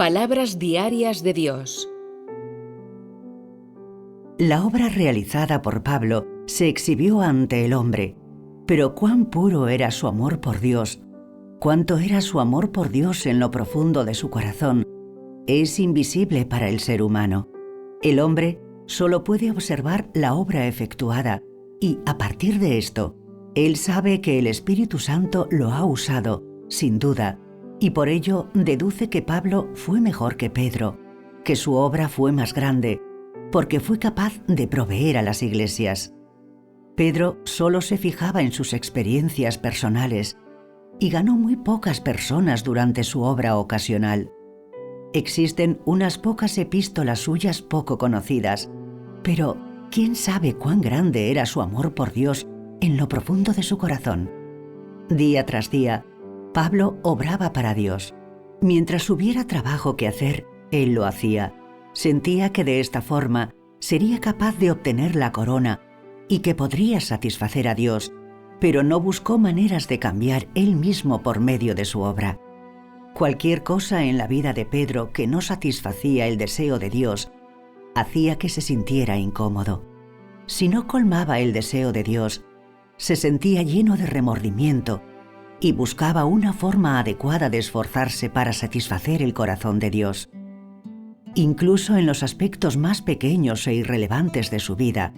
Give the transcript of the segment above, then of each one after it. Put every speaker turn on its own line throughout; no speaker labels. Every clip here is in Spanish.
Palabras diarias de Dios.
La obra realizada por Pablo se exhibió ante el hombre, pero cuán puro era su amor por Dios, cuánto era su amor por Dios en lo profundo de su corazón, es invisible para el ser humano. El hombre solo puede observar la obra efectuada y, a partir de esto, él sabe que el Espíritu Santo lo ha usado, sin duda, y por ello deduce que Pablo fue mejor que Pedro, que su obra fue más grande, porque fue capaz de proveer a las iglesias. Pedro solo se fijaba en sus experiencias personales y ganó muy pocas personas durante su obra ocasional. Existen unas pocas epístolas suyas poco conocidas, pero ¿quién sabe cuán grande era su amor por Dios en lo profundo de su corazón? Día tras día, Pablo obraba para Dios. Mientras hubiera trabajo que hacer, él lo hacía. Sentía que de esta forma sería capaz de obtener la corona y que podría satisfacer a Dios, pero no buscó maneras de cambiar él mismo por medio de su obra. Cualquier cosa en la vida de Pedro que no satisfacía el deseo de Dios hacía que se sintiera incómodo. Si no colmaba el deseo de Dios, se sentía lleno de remordimiento y buscaba una forma adecuada de esforzarse para satisfacer el corazón de Dios. Incluso en los aspectos más pequeños e irrelevantes de su vida,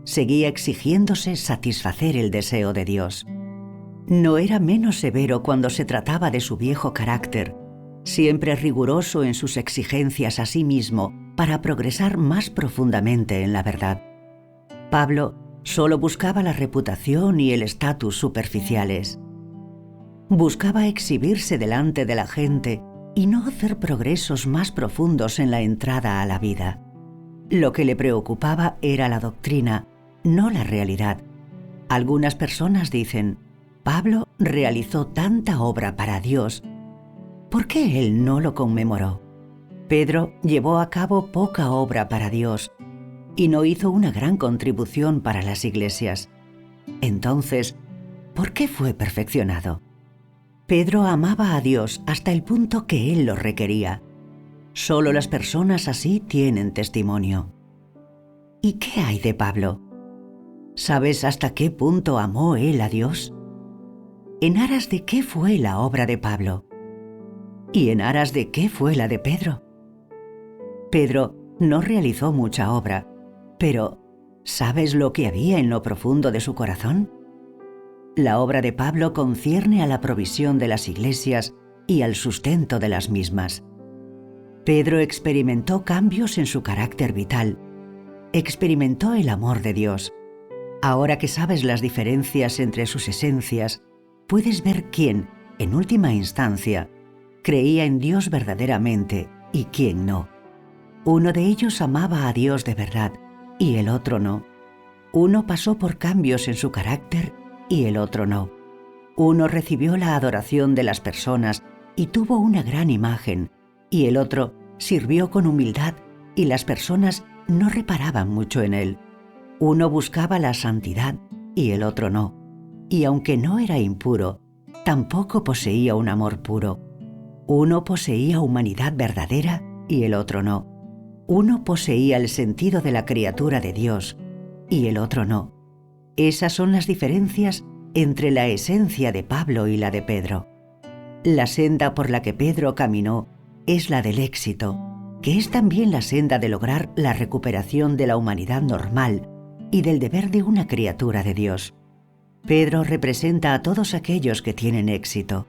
seguía exigiéndose satisfacer el deseo de Dios. No era menos severo cuando se trataba de su viejo carácter, siempre riguroso en sus exigencias a sí mismo para progresar más profundamente en la verdad. Pablo solo buscaba la reputación y el estatus superficiales. Buscaba exhibirse delante de la gente y no hacer progresos más profundos en la entrada a la vida. Lo que le preocupaba era la doctrina, no la realidad. Algunas personas dicen: Pablo realizó tanta obra para Dios, ¿por qué él no lo conmemoró? Pedro llevó a cabo poca obra para Dios y no hizo una gran contribución para las iglesias. Entonces, ¿por qué fue perfeccionado? Pedro amaba a Dios hasta el punto que él lo requería. Solo las personas así tienen testimonio. ¿Y qué hay de Pablo? ¿Sabes hasta qué punto amó él a Dios? ¿En aras de qué fue la obra de Pablo? ¿Y en aras de qué fue la de Pedro? Pedro no realizó mucha obra, pero ¿sabes lo que había en lo profundo de su corazón? La obra de Pablo concierne a la provisión de las iglesias y al sustento de las mismas. Pedro experimentó cambios en su carácter vital. Experimentó el amor de Dios. Ahora que sabes las diferencias entre sus esencias, puedes ver quién, en última instancia, creía en Dios verdaderamente y quién no. Uno de ellos amaba a Dios de verdad y el otro no. Uno pasó por cambios en su carácter y el otro no. Uno recibió la adoración de las personas y tuvo una gran imagen, y el otro sirvió con humildad y las personas no reparaban mucho en él. Uno buscaba la santidad y el otro no. Y aunque no era impuro, tampoco poseía un amor puro. Uno poseía humanidad verdadera y el otro no. Uno poseía el sentido de la criatura de Dios y el otro no. Esas son las diferencias entre la esencia de Pablo y la de Pedro. La senda por la que Pedro caminó es la del éxito, que es también la senda de lograr la recuperación de la humanidad normal y del deber de una criatura de Dios. Pedro representa a todos aquellos que tienen éxito.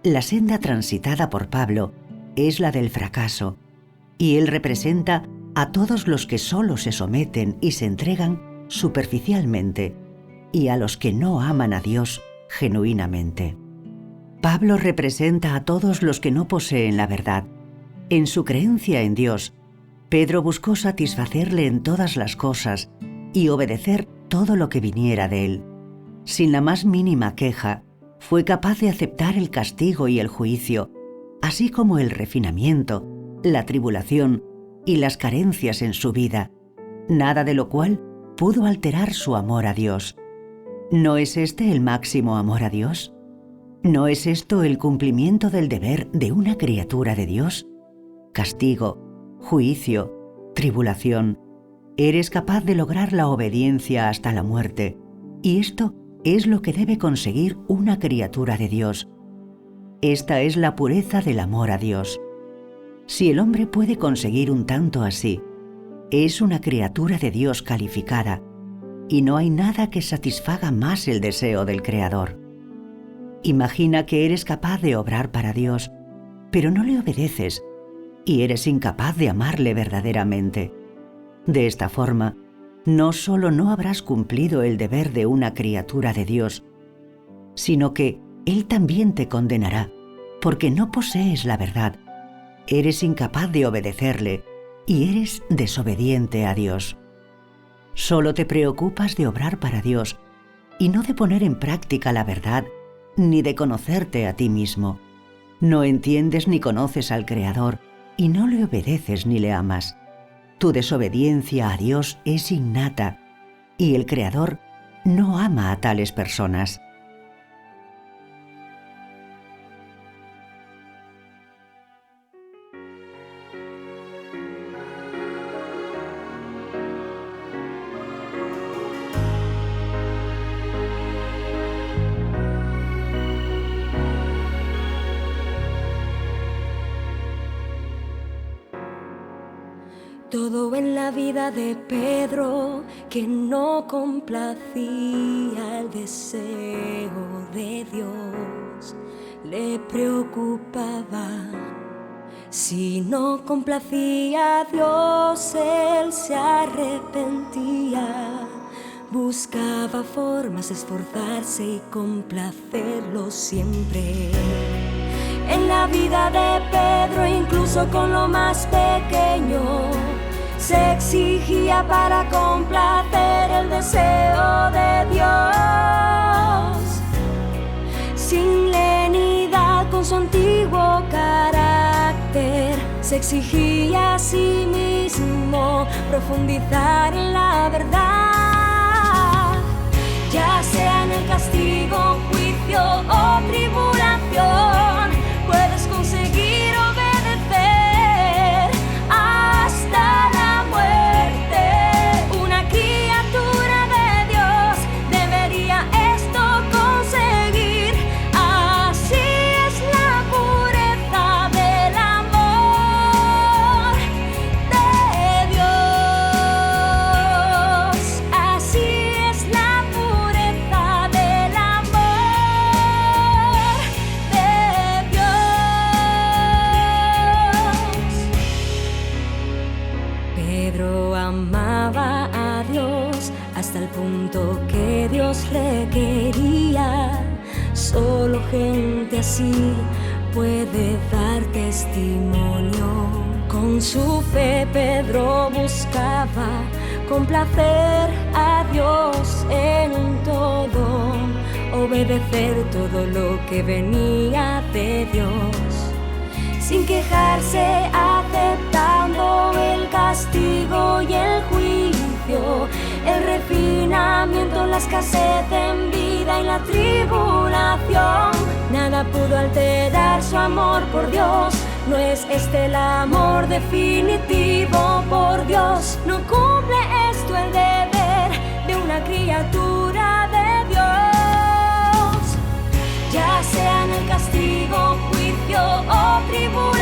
La senda transitada por Pablo es la del fracaso, y él representa a todos los que solo se someten y se entregan superficialmente, y a los que no aman a Dios genuinamente. Pablo representa a todos los que no poseen la verdad. En su creencia en Dios, Pedro buscó satisfacerle en todas las cosas y obedecer todo lo que viniera de él. Sin la más mínima queja, fue capaz de aceptar el castigo y el juicio, así como el refinamiento, la tribulación y las carencias en su vida, nada de lo cual pudo alterar su amor a Dios. ¿No es este el máximo amor a Dios? ¿No es esto el cumplimiento del deber de una criatura de Dios? castigo, juicio, tribulación. Eres capaz de lograr la obediencia hasta la muerte, y esto es lo que debe conseguir una criatura de Dios. Esta es la pureza del amor a Dios. Si el hombre puede conseguir un tanto así, es una criatura de Dios calificada, y no hay nada que satisfaga más el deseo del Creador. Imagina que eres capaz de obrar para Dios, pero no le obedeces, y eres incapaz de amarle verdaderamente. De esta forma, no solo no habrás cumplido el deber de una criatura de Dios, sino que Él también te condenará, porque no posees la verdad, eres incapaz de obedecerle y eres desobediente a Dios. Solo te preocupas de obrar para Dios y no de poner en práctica la verdad ni de conocerte a ti mismo. No entiendes ni conoces al Creador y no le obedeces ni le amas. Tu desobediencia a Dios es innata y el Creador no ama a tales personas.
Todo en la vida de Pedro que no complacía el deseo de Dios le preocupaba. Si no complacía a Dios, él se arrepentía. Buscaba formas de esforzarse y complacerlo siempre. En la vida de Pedro, incluso con lo más pequeño, se exigía para complacer el deseo de Dios. Sin lenidad, con su antiguo carácter, se exigía a sí mismo profundizar en la verdad. Ya sea en el castigo, juicio o tribulación, puedes conseguir obedecer hasta la muerte. Una criatura de Dios debería esto conseguir. Así es la pureza del amor de Dios. Así es la pureza del amor de Pedro amaba a Dios hasta el punto que Dios le quería. Solo gente así puede dar testimonio. Con su fe Pedro buscaba complacer a Dios en todo, obedecer todo lo que venía de Dios, sin quejarse, aceptando el castigo y el juicio, el refinamiento, la escasez en vida y la tribulación. Nada pudo alterar su amor por Dios. No es este el amor definitivo por Dios. No cumple esto el deber de una criatura de Dios. Ya sea en el castigo, juicio o tribulación,